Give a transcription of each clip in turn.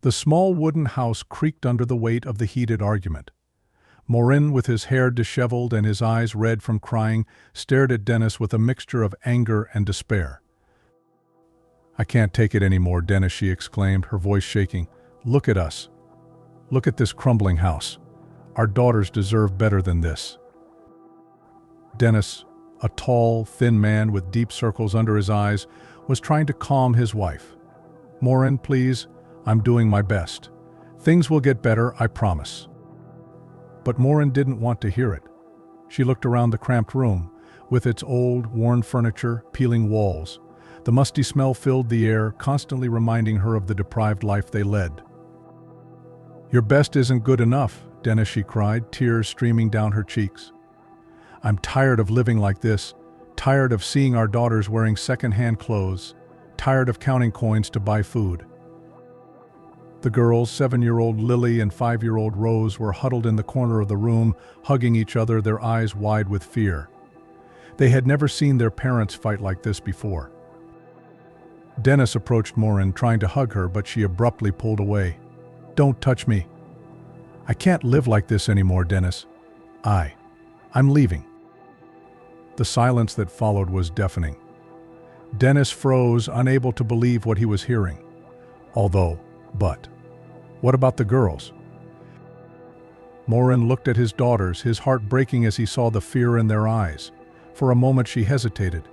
The small wooden house creaked under the weight of the heated argument. Morin, with his hair disheveled and his eyes red from crying, stared at Dennis with a mixture of anger and despair. "I can't take it anymore, Dennis," she exclaimed, her voice shaking. "Look at us. Look at this crumbling house. Our daughters deserve better than this." Dennis, a tall, thin man with deep circles under his eyes, was trying to calm his wife. "Morin, please, I'm doing my best. Things will get better, I promise." But Morin didn't want to hear it. She looked around the cramped room, with its old, worn furniture, peeling walls. The musty smell filled the air, constantly reminding her of the deprived life they led. "Your best isn't good enough, Dennis," she cried, tears streaming down her cheeks. "I'm tired of living like this, tired of seeing our daughters wearing second-hand clothes, tired of counting coins to buy food." The girls, 7-year-old Lily and 5-year-old Rose, were huddled in the corner of the room, hugging each other, their eyes wide with fear. They had never seen their parents fight like this before. Dennis approached Morin, trying to hug her, but she abruptly pulled away. "Don't touch me. I can't live like this anymore, Dennis. I'm leaving." The silence that followed was deafening. Dennis froze, unable to believe what he was hearing. But what about the girls? Morin looked at his daughters, his heart breaking as he saw the fear in their eyes. For a moment she hesitated,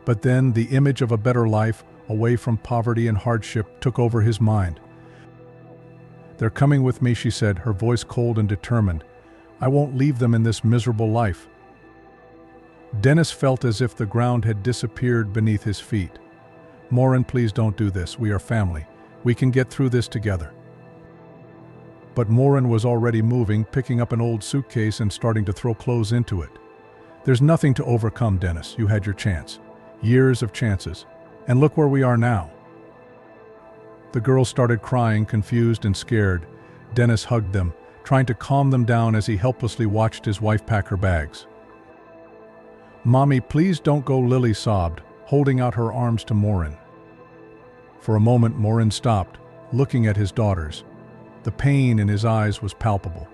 but then the image of a better life, away from poverty and hardship, took over his mind. "They're coming with me," she said, her voice cold and determined. "I won't leave them in this miserable life." Dennis felt as if the ground had disappeared beneath his feet. "Morin, please don't do this. We are family. We can get through this together." But Morin was already moving, picking up an old suitcase and starting to throw clothes into it. "There's nothing to overcome, Dennis. You had your chance. Years of chances. And look where we are now." The girls started crying, confused and scared. Dennis hugged them, trying to calm them down as he helplessly watched his wife pack her bags. "Mommy, please don't go," Lily sobbed, holding out her arms to Morin. For a moment, Morin stopped, looking at his daughters. The pain in his eyes was palpable.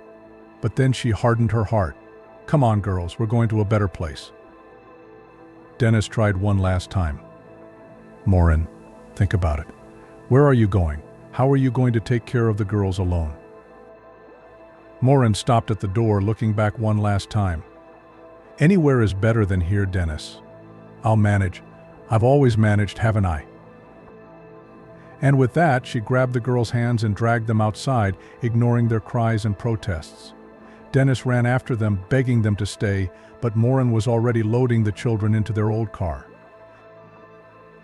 But then she hardened her heart. "Come on, girls, we're going to a better place." Dennis tried one last time. "Morin, think about it. Where are you going? How are you going to take care of the girls alone?" Morin stopped at the door, looking back one last time. "Anywhere is better than here, Dennis. I'll manage. I've always managed, haven't I?" And with that, she grabbed the girls' hands and dragged them outside, ignoring their cries and protests. Dennis ran after them, begging them to stay, but Morin was already loading the children into their old car.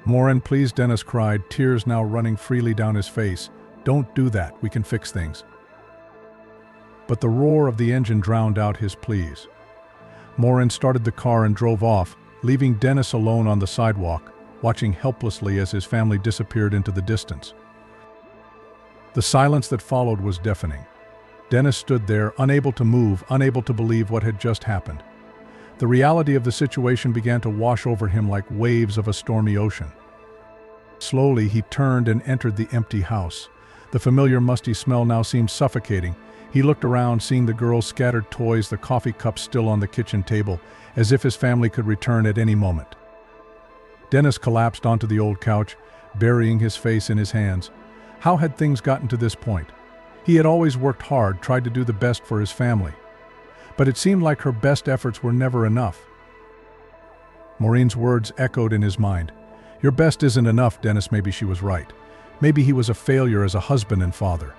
"Morin, please," Dennis cried, tears now running freely down his face. "Don't do that. We can fix things." But the roar of the engine drowned out his pleas. Morin started the car and drove off, leaving Dennis alone on the sidewalk, watching helplessly as his family disappeared into the distance. The silence that followed was deafening. Dennis stood there, unable to move, unable to believe what had just happened. The reality of the situation began to wash over him like waves of a stormy ocean. Slowly, he turned and entered the empty house. The familiar musty smell now seemed suffocating. He looked around, seeing the girls' scattered toys, the coffee cups still on the kitchen table, as if his family could return at any moment. Dennis collapsed onto the old couch, burying his face in his hands. How had things gotten to this point? He had always worked hard, tried to do the best for his family. But it seemed like her best efforts were never enough. Morin's words echoed in his mind. "Your best isn't enough, Dennis." Maybe she was right. Maybe he was a failure as a husband and father.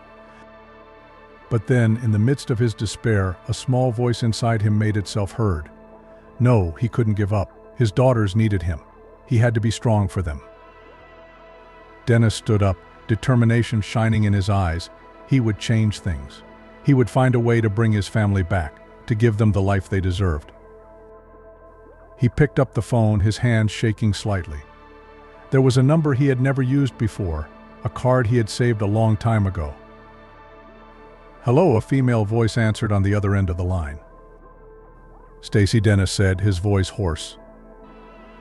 But then, in the midst of his despair, a small voice inside him made itself heard. No, he couldn't give up. His daughters needed him. He had to be strong for them. Dennis stood up, determination shining in his eyes. He would change things. He would find a way to bring his family back, to give them the life they deserved. He picked up the phone, his hands shaking slightly. There was a number he had never used before, a card he had saved a long time ago. "Hello," a female voice answered on the other end of the line. "Stacy," Dennis said, his voice hoarse.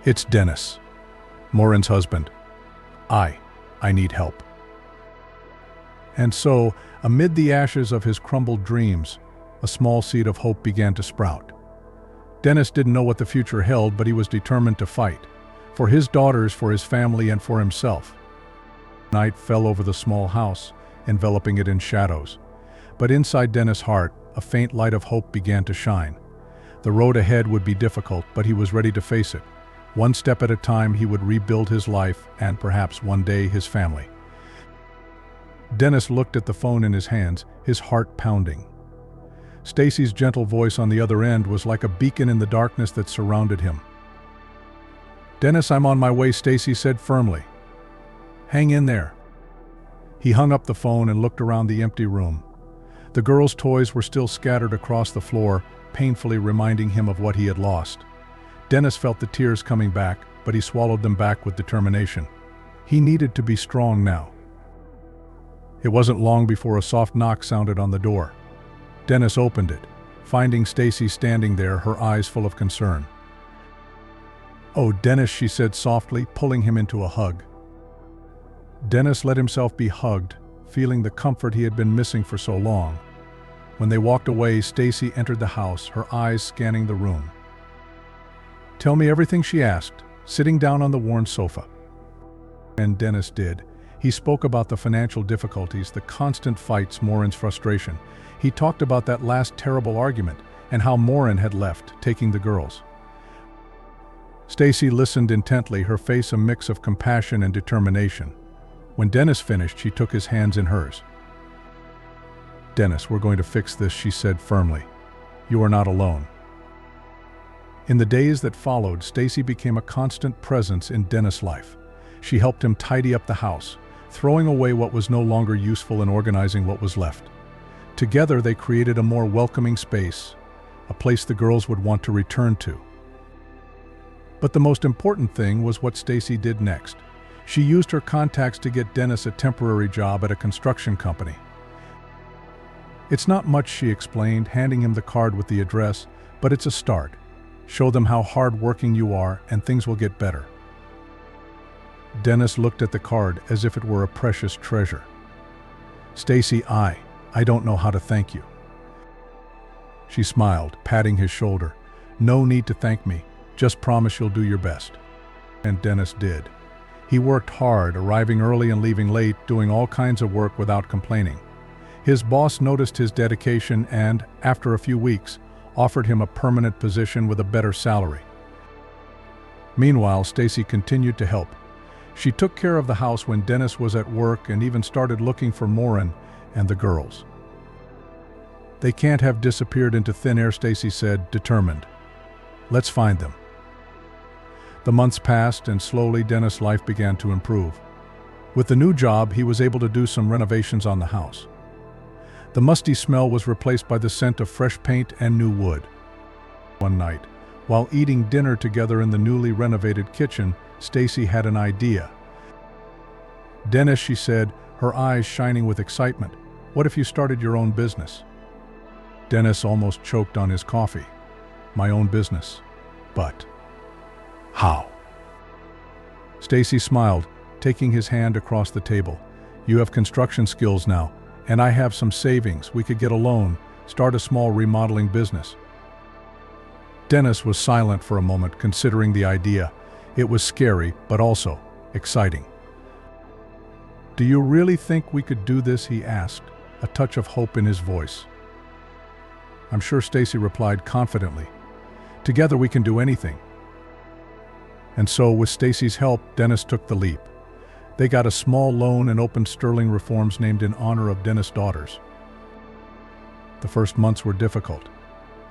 "It's Dennis, Morin's husband. I need help." And so, amid the ashes of his crumbled dreams, a small seed of hope began to sprout. Dennis didn't know what the future held, but he was determined to fight. For his daughters, for his family, and for himself. Night fell over the small house, enveloping it in shadows. But inside Dennis' heart, a faint light of hope began to shine. The road ahead would be difficult, but he was ready to face it. One step at a time, he would rebuild his life and perhaps one day his family. Dennis looked at the phone in his hands, his heart pounding. Stacy's gentle voice on the other end was like a beacon in the darkness that surrounded him. "Dennis, I'm on my way," Stacy said firmly. "Hang in there." He hung up the phone and looked around the empty room. The girls' toys were still scattered across the floor, painfully reminding him of what he had lost. Dennis felt the tears coming back, but he swallowed them back with determination. He needed to be strong now. It wasn't long before a soft knock sounded on the door. Dennis opened it, finding Stacy standing there, her eyes full of concern. "Oh, Dennis," she said softly, pulling him into a hug. Dennis let himself be hugged, feeling the comfort he had been missing for so long. When they walked away, Stacy entered the house, her eyes scanning the room. "Tell me everything," she asked, sitting down on the worn sofa. And Dennis did. He spoke about the financial difficulties, the constant fights, Morin's frustration. He talked about that last terrible argument and how Morin had left, taking the girls. Stacy listened intently, her face a mix of compassion and determination. When Dennis finished, she took his hands in hers. "Dennis, we're going to fix this," she said firmly. "You are not alone." In the days that followed, Stacy became a constant presence in Dennis' life. She helped him tidy up the house, throwing away what was no longer useful and organizing what was left. Together they created a more welcoming space, a place the girls would want to return to. But the most important thing was what Stacy did next. She used her contacts to get Dennis a temporary job at a construction company. "It's not much," she explained, handing him the card with the address, "but it's a start. Show them how hard-working you are, and things will get better." Dennis looked at the card as if it were a precious treasure. "Stacy, I don't know how to thank you." She smiled, patting his shoulder. "No need to thank me. Just promise you'll do your best." And Dennis did. He worked hard, arriving early and leaving late, doing all kinds of work without complaining. His boss noticed his dedication and, after a few weeks, offered him a permanent position with a better salary. Meanwhile, Stacy continued to help. She took care of the house when Dennis was at work and even started looking for Morin and the girls. "They can't have disappeared into thin air," Stacy said, determined. "Let's find them." The months passed, and slowly Dennis' life began to improve. With the new job, he was able to do some renovations on the house. The musty smell was replaced by the scent of fresh paint and new wood. One night, while eating dinner together in the newly renovated kitchen, Stacy had an idea. "Dennis," she said, her eyes shining with excitement, "what if you started your own business?" Dennis almost choked on his coffee. "My own business? But how?" Stacy smiled, taking his hand across the table. "You have construction skills now, and I have some savings. We could get a loan, start a small remodeling business." Dennis was silent for a moment, considering the idea. It was scary, but also exciting. "Do you really think we could do this?" he asked, a touch of hope in his voice. "I'm sure," Stacy replied confidently. "Together we can do anything." And so, with Stacy's help, Dennis took the leap. They got a small loan and opened Sterling Reforms, named in honor of Dennis' daughters. The first months were difficult.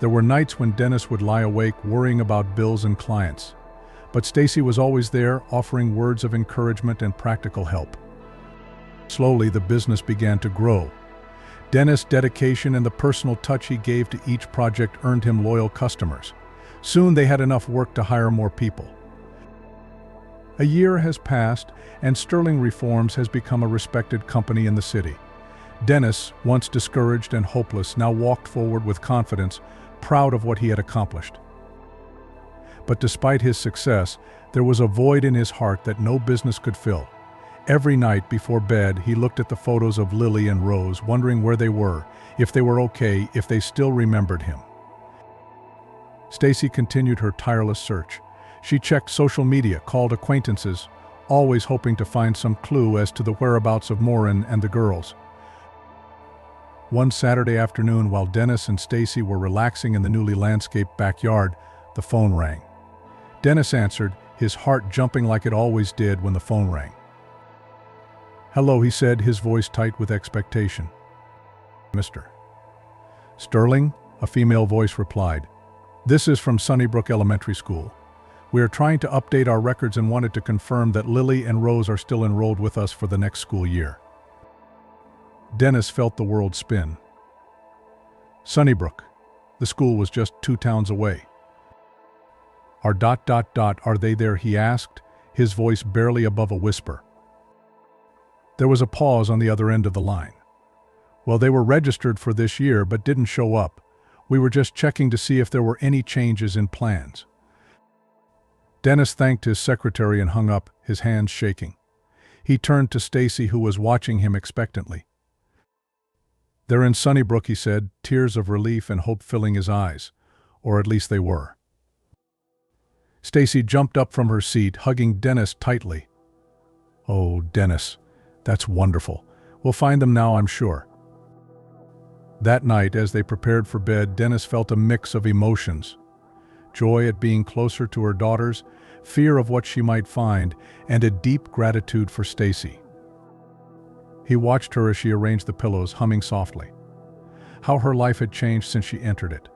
There were nights when Dennis would lie awake worrying about bills and clients. But Stacy was always there, offering words of encouragement and practical help. Slowly, the business began to grow. Dennis' dedication and the personal touch he gave to each project earned him loyal customers. Soon they had enough work to hire more people. A year has passed, and Sterling Reforms has become a respected company in the city. Dennis, once discouraged and hopeless, now walked forward with confidence, proud of what he had accomplished. But despite his success, there was a void in his heart that no business could fill. Every night before bed, he looked at the photos of Lily and Rose, wondering where they were, if they were okay, if they still remembered him. Stacy continued her tireless search. She checked social media, called acquaintances, always hoping to find some clue as to the whereabouts of Maureen and the girls. One Saturday afternoon, while Dennis and Stacy were relaxing in the newly landscaped backyard, the phone rang. Dennis answered, his heart jumping like it always did when the phone rang. "Hello," he said, his voice tight with expectation. "Mr. Sterling?" a female voice replied. "This is from Sunnybrook Elementary School. We are trying to update our records and wanted to confirm that Lily and Rose are still enrolled with us for the next school year." Dennis felt the world spin. Sunnybrook. The school was just 2 towns away. "Are ... are they there?" he asked, his voice barely above a whisper. There was a pause on the other end of the line. "Well, they were registered for this year but didn't show up. We were just checking to see if there were any changes in plans." Dennis thanked his secretary and hung up, his hands shaking. He turned to Stacy, who was watching him expectantly. "They're in Sunnybrook," he said, tears of relief and hope filling his eyes. Or at least they were. Stacy jumped up from her seat, hugging Dennis tightly. "Oh, Dennis, that's wonderful. We'll find them now, I'm sure." That night, as they prepared for bed, Dennis felt a mix of emotions. Joy at being closer to her daughters, fear of what she might find, and a deep gratitude for Stacy. He watched her as she arranged the pillows, humming softly. How her life had changed since she entered it.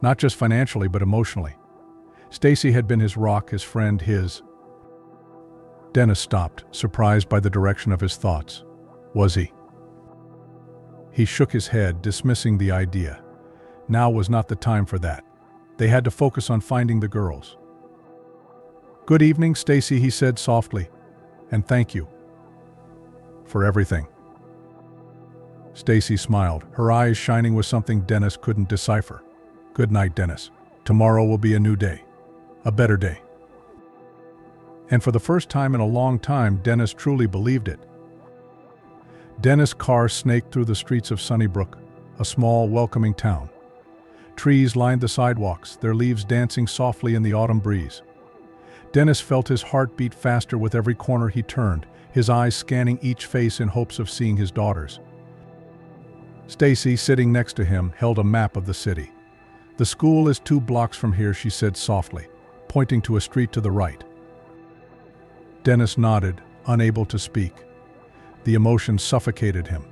Not just financially, but emotionally. Stacy had been his rock, his friend, his... Dennis stopped, surprised by the direction of his thoughts. Was he? He shook his head, dismissing the idea. Now was not the time for that. They had to focus on finding the girls. "Good evening, Stacy," he said softly. "And thank you for everything." Stacy smiled, her eyes shining with something Dennis couldn't decipher. "Good night, Dennis. Tomorrow will be a new day. A better day." And for the first time in a long time, Dennis truly believed it. Dennis' car snaked through the streets of Sunnybrook, a small, welcoming town. Trees lined the sidewalks, their leaves dancing softly in the autumn breeze. Dennis felt his heart beat faster with every corner he turned, his eyes scanning each face in hopes of seeing his daughters. Stacy, sitting next to him, held a map of the city. "The school is 2 blocks from here," she said softly, pointing to a street to the right. Dennis nodded, unable to speak. The emotion suffocated him.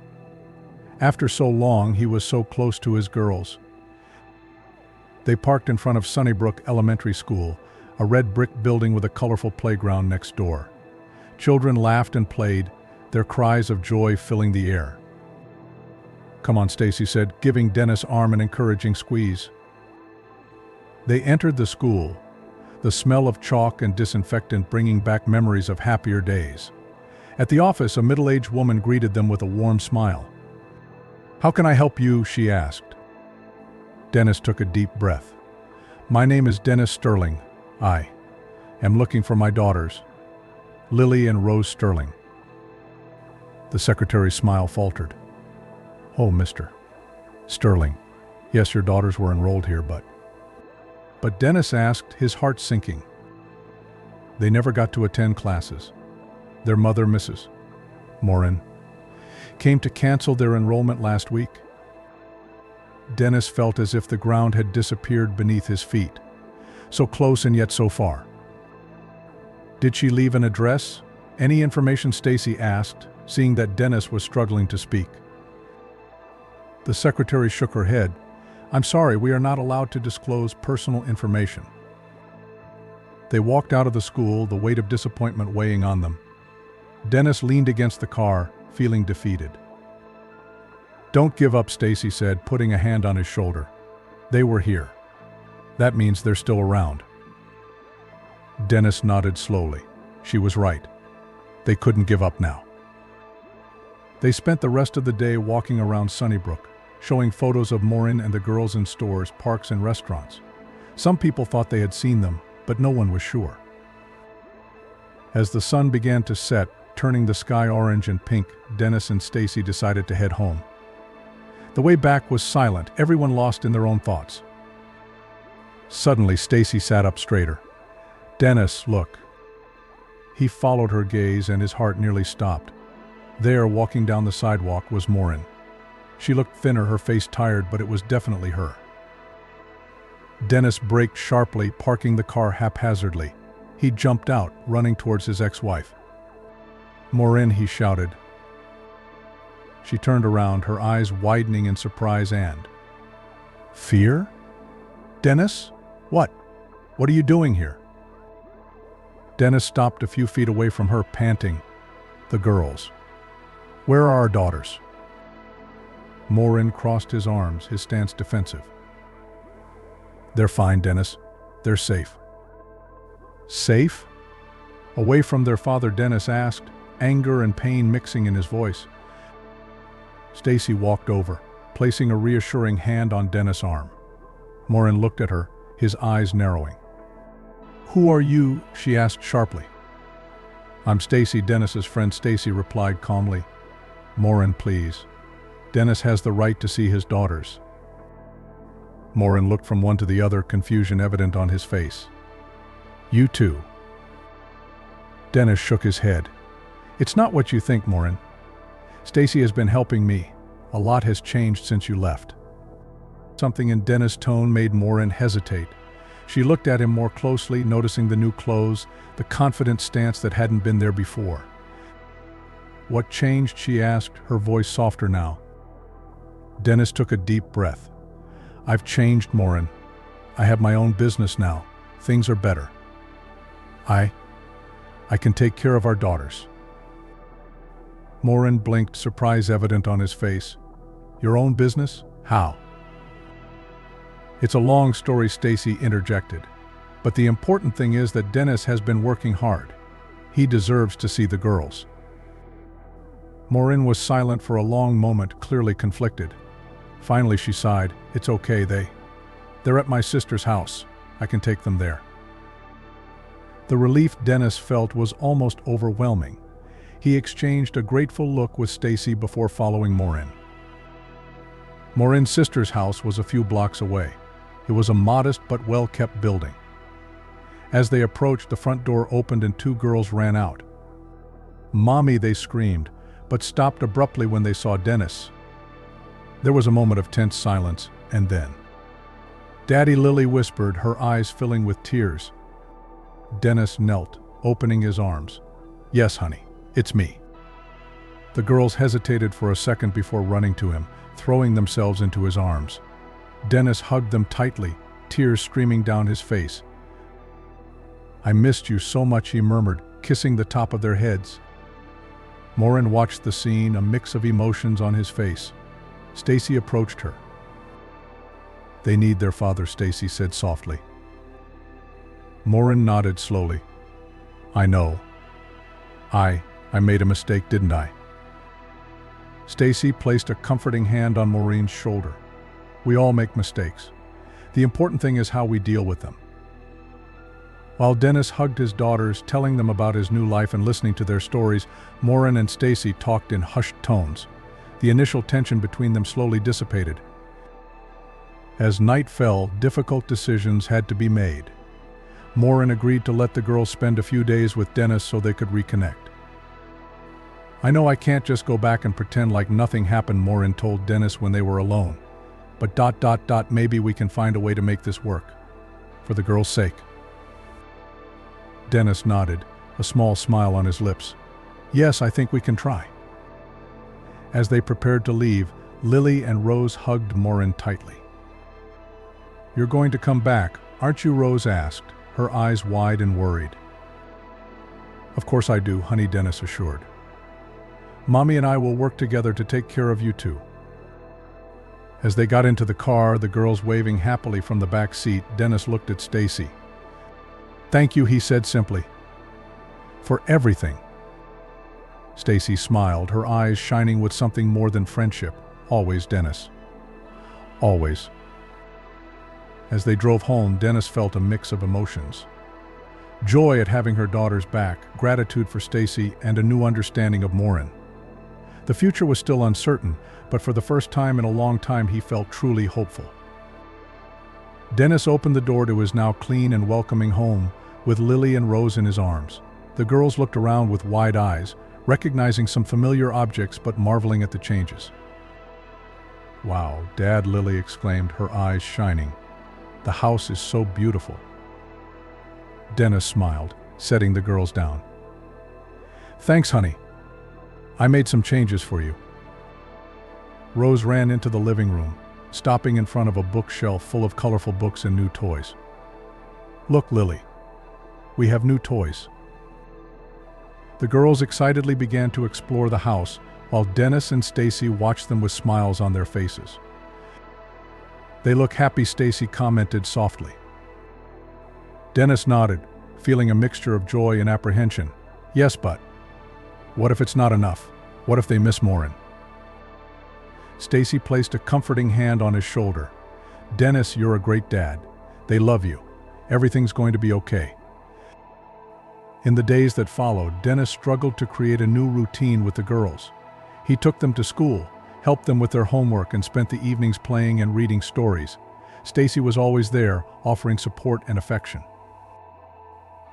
After so long, he was so close to his girls. They parked in front of Sunnybrook Elementary School, a red brick building with a colorful playground next door. Children laughed and played, their cries of joy filling the air. "Come on," Stacy said, giving Dennis' arm an encouraging squeeze. They entered the school, the smell of chalk and disinfectant bringing back memories of happier days. At the office, a middle-aged woman greeted them with a warm smile. "How can I help you?" she asked. Dennis took a deep breath. "My name is Dennis Sterling. I am looking for my daughters, Lily and Rose Sterling." The secretary's smile faltered. "Oh, Mr. Sterling, yes, your daughters were enrolled here, but Dennis asked, his heart sinking. "They never got to attend classes. Their mother, Mrs. Maureen, came to cancel their enrollment last week." Dennis felt as if the ground had disappeared beneath his feet. So close and yet so far. "Did she leave an address? Any information?" Stacy asked, seeing that Dennis was struggling to speak. The secretary shook her head. "I'm sorry, we are not allowed to disclose personal information." They walked out of the school, the weight of disappointment weighing on them. Dennis leaned against the car, feeling defeated. "Don't give up," Stacy said, putting a hand on his shoulder. "They were here. That means they're still around." Dennis nodded slowly. She was right. They couldn't give up now. They spent the rest of the day walking around Sunnybrook, showing photos of Maureen and the girls in stores, parks, and restaurants. Some people thought they had seen them, but no one was sure. As the sun began to set, turning the sky orange and pink, Dennis and Stacy decided to head home. The way back was silent, everyone lost in their own thoughts. Suddenly, Stacy sat up straighter. "Dennis, look." He followed her gaze and his heart nearly stopped. There, walking down the sidewalk, was Maureen. She looked thinner, her face tired, but it was definitely her. Dennis braked sharply, parking the car haphazardly. He jumped out, running towards his ex-wife. "Maureen," he shouted. She turned around, her eyes widening in surprise and fear. "Dennis? What? What are you doing here?" Dennis stopped a few feet away from her, panting. "The girls. Where are our daughters?" Maureen crossed his arms, his stance defensive. "They're fine, Dennis. They're safe." "Safe? Away from their father?" Dennis asked, anger and pain mixing in his voice. Stacy walked over, placing a reassuring hand on Dennis' arm. Maureen looked at her, his eyes narrowing. "Who are you?" she asked sharply. "I'm Stacy, Dennis's friend." Stacy replied calmly. "Maureen, please. Dennis has the right to see his daughters." Maureen looked from one to the other, confusion evident on his face. "You too?" Dennis shook his head. "It's not what you think, Maureen. Stacy has been helping me. A lot has changed since you left." Something in Dennis' tone made Maureen hesitate. She looked at him more closely, noticing the new clothes, the confident stance that hadn't been there before. "What changed?" she asked, her voice softer now. Dennis took a deep breath. "I've changed, Maureen. I have my own business now. Things are better. I can take care of our daughters." Maureen blinked, surprise evident on his face. "Your own business? How?" "It's a long story," Stacy interjected. "But the important thing is that Dennis has been working hard. He deserves to see the girls." Maureen was silent for a long moment, clearly conflicted. Finally she sighed. "It's okay, they're at my sister's house. I can take them there." The relief Dennis felt was almost overwhelming. He exchanged a grateful look with Stacy before following Maureen. Maureen's sister's house was a few blocks away. It was a modest but well-kept building. As they approached, the front door opened and two girls ran out. "Mommy," they screamed, but stopped abruptly when they saw Dennis. There was a moment of tense silence, and then, "Daddy," Lily whispered, her eyes filling with tears. Dennis knelt, opening his arms. "Yes, honey, it's me." The girls hesitated for a second before running to him, throwing themselves into his arms. Dennis hugged them tightly, tears streaming down his face. "I missed you so much," he murmured, kissing the top of their heads. Maureen watched the scene, a mix of emotions on his face. Stacy approached her. "They need their father," Stacy said softly. Maureen nodded slowly. "I know. I made a mistake, didn't I?" Stacy placed a comforting hand on Maureen's shoulder. "We all make mistakes. The important thing is how we deal with them." While Dennis hugged his daughters, telling them about his new life and listening to their stories, Maureen and Stacy talked in hushed tones. The initial tension between them slowly dissipated. As night fell, difficult decisions had to be made. Maureen agreed to let the girls spend a few days with Dennis so they could reconnect. "I know I can't just go back and pretend like nothing happened," Maureen told Dennis when they were alone. "But maybe we can find a way to make this work. For the girls' sake." Dennis nodded, a small smile on his lips. "Yes, I think we can try." As they prepared to leave, Lily and Rose hugged Maureen tightly. "You're going to come back, aren't you?" Rose asked, her eyes wide and worried. "Of course I do, honey," Dennis assured. "Mommy and I will work together to take care of you too." As they got into the car, the girls waving happily from the back seat, Dennis looked at Stacy. "Thank you," he said simply. "For everything." Stacy smiled, her eyes shining with something more than friendship. "Always, Dennis. Always." As they drove home, Dennis felt a mix of emotions. Joy at having her daughters back, gratitude for Stacy, and a new understanding of Morin. The future was still uncertain, but for the first time in a long time he felt truly hopeful. Dennis opened the door to his now clean and welcoming home, with Lily and Rose in his arms. The girls looked around with wide eyes, recognizing some familiar objects but marveling at the changes. "Wow, Dad," Lily exclaimed, her eyes shining. "The house is so beautiful." Dennis smiled, setting the girls down. "Thanks, honey. I made some changes for you." Rose ran into the living room, stopping in front of a bookshelf full of colorful books and new toys. "Look, Lily. We have new toys." The girls excitedly began to explore the house, while Dennis and Stacy watched them with smiles on their faces. "They look happy," Stacy commented softly. Dennis nodded, feeling a mixture of joy and apprehension. "Yes, but what if it's not enough? What if they miss Morin?" Stacy placed a comforting hand on his shoulder. "Dennis, you're a great dad. They love you. Everything's going to be okay." In the days that followed, Dennis struggled to create a new routine with the girls. He took them to school, helped them with their homework, and spent the evenings playing and reading stories. Stacy was always there, offering support and affection.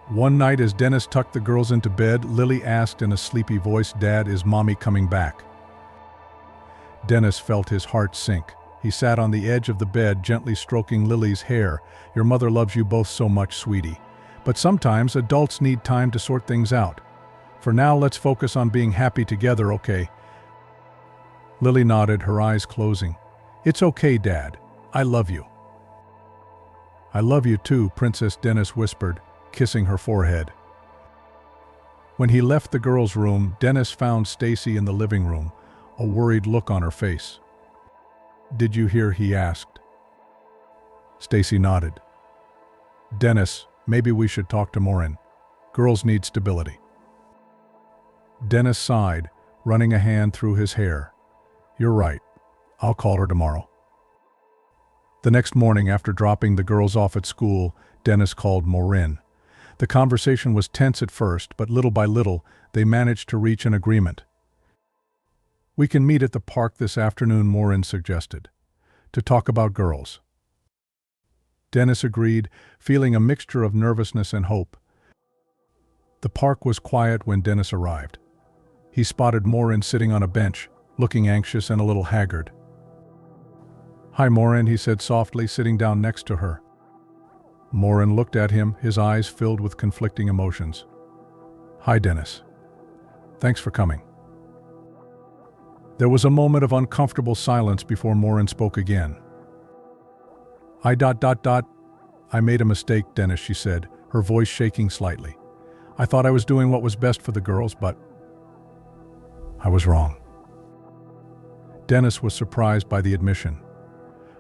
One night, as Dennis tucked the girls into bed, Lily asked in a sleepy voice, "Dad, is Mommy coming back?" Dennis felt his heart sink. He sat on the edge of the bed, gently stroking Lily's hair. "Your mother loves you both so much, sweetie. But sometimes adults need time to sort things out. For now, let's focus on being happy together, okay?" Lily nodded, her eyes closing. "It's okay, Dad. I love you." "I love you too," Princess Dennis whispered, kissing her forehead. When he left the girls' room, Dennis found Stacy in the living room, a worried look on her face. "Did you hear?" he asked. Stacy nodded. "Dennis, maybe we should talk to Morin. Girls need stability." Dennis sighed, running a hand through his hair. "You're right. I'll call her tomorrow." The next morning, after dropping the girls off at school, Dennis called Morin. The conversation was tense at first, but little by little, they managed to reach an agreement. "We can meet at the park this afternoon," Morin suggested, "to talk about girls." Dennis agreed, feeling a mixture of nervousness and hope. The park was quiet when Dennis arrived. He spotted Morin sitting on a bench, looking anxious and a little haggard. "Hi, Morin," he said softly, sitting down next to her. Morin looked at him, his eyes filled with conflicting emotions. "Hi, Dennis. Thanks for coming." There was a moment of uncomfortable silence before Morin spoke again. I made a mistake, Dennis," she said, her voice shaking slightly. "I thought I was doing what was best for the girls, but I was wrong." Dennis was surprised by the admission.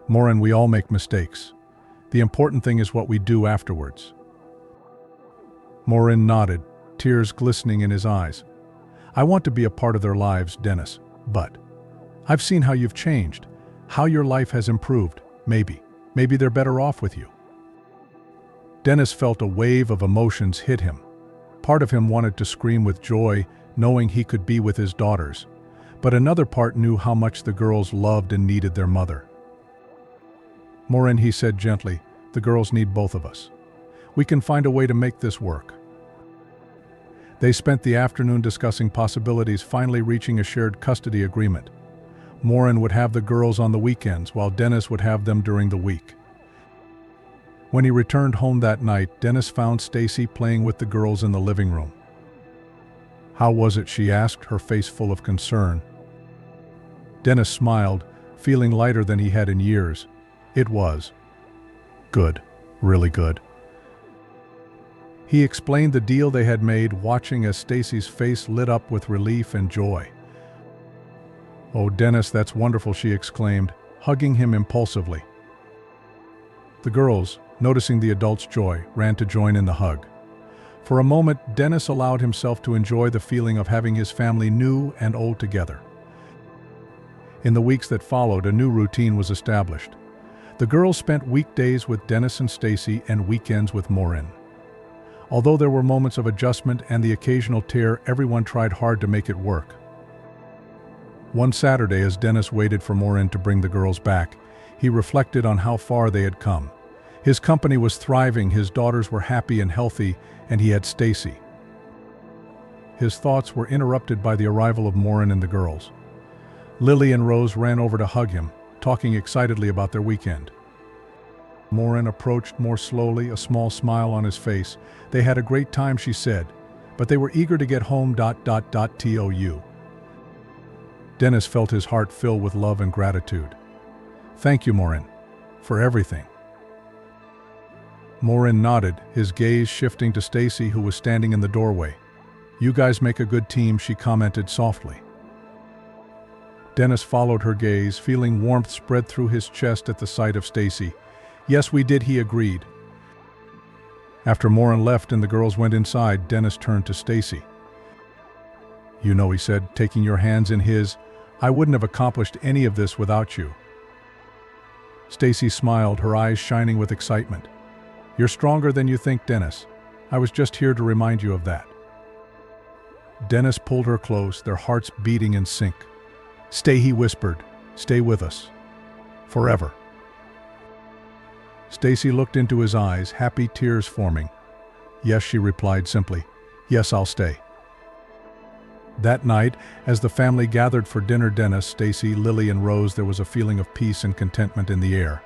"Morin, we all make mistakes. The important thing is what we do afterwards." Morin nodded, tears glistening in his eyes. "I want to be a part of their lives, Dennis, but I've seen how you've changed, how your life has improved. Maybe they're better off with you." Dennis felt a wave of emotions hit him. Part of him wanted to scream with joy, knowing he could be with his daughters, but another part knew how much the girls loved and needed their mother. "Morin," he said gently, "the girls need both of us. We can find a way to make this work." They spent the afternoon discussing possibilities, finally reaching a shared custody agreement. Morin would have the girls on the weekends, while Dennis would have them during the week. When he returned home that night, Dennis found Stacy playing with the girls in the living room. "How was it?" she asked, her face full of concern. Dennis smiled, feeling lighter than he had in years. "It was good, really good." He explained the deal they had made, watching as Stacy's face lit up with relief and joy. "Oh, Dennis, that's wonderful," she exclaimed, hugging him impulsively. The girls, noticing the adults' joy, ran to join in the hug. For a moment, Dennis allowed himself to enjoy the feeling of having his family new and old together. In the weeks that followed, a new routine was established. The girls spent weekdays with Dennis and Stacy and weekends with Morin. Although there were moments of adjustment and the occasional tear, everyone tried hard to make it work. One Saturday, as Dennis waited for Maureen to bring the girls back, he reflected on how far they had come. His company was thriving, his daughters were happy and healthy, and he had Stacy. His thoughts were interrupted by the arrival of Maureen and the girls. Lily and Rose ran over to hug him, talking excitedly about their weekend. Maureen approached more slowly, a small smile on his face. They had a great time, she said, but they were eager to get home. TOU. Dennis felt his heart fill with love and gratitude. Thank you, Maureen, for everything. Maureen nodded, his gaze shifting to Stacy, who was standing in the doorway. You guys make a good team, she commented softly. Dennis followed her gaze, feeling warmth spread through his chest at the sight of Stacy. Yes, we did, he agreed. After Maureen left and the girls went inside, Dennis turned to Stacy. You know, he said, taking your hands in his, I wouldn't have accomplished any of this without you. Stacy smiled, her eyes shining with excitement. You're stronger than you think, Dennis. I was just here to remind you of that. Dennis pulled her close, their hearts beating in sync. Stay, he whispered. Stay with us. Forever. Stacy looked into his eyes, happy tears forming. Yes, she replied simply. Yes, I'll stay. That night, as the family gathered for dinner, Dennis, Stacy, Lily, and Rose, there was a feeling of peace and contentment in the air.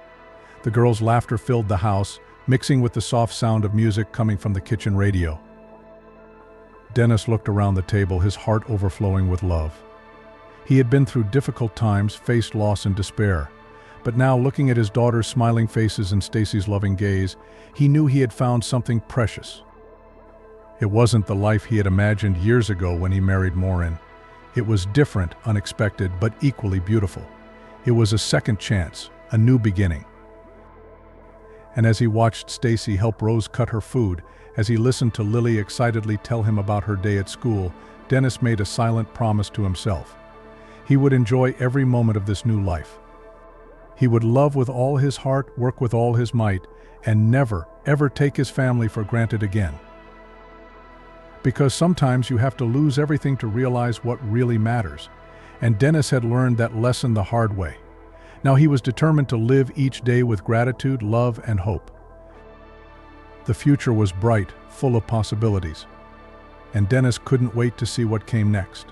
The girls' laughter filled the house, mixing with the soft sound of music coming from the kitchen radio. Dennis looked around the table, his heart overflowing with love. He had been through difficult times, faced loss and despair. But now, looking at his daughter's smiling faces and Stacy's loving gaze, he knew he had found something precious. It wasn't the life he had imagined years ago when he married Maureen. It was different, unexpected, but equally beautiful. It was a second chance, a new beginning. And as he watched Stacy help Rose cut her food, as he listened to Lily excitedly tell him about her day at school, Dennis made a silent promise to himself. He would enjoy every moment of this new life. He would love with all his heart, work with all his might, and never, ever take his family for granted again. Because sometimes you have to lose everything to realize what really matters, and Dennis had learned that lesson the hard way. Now he was determined to live each day with gratitude, love, and hope. The future was bright, full of possibilities, and Dennis couldn't wait to see what came next.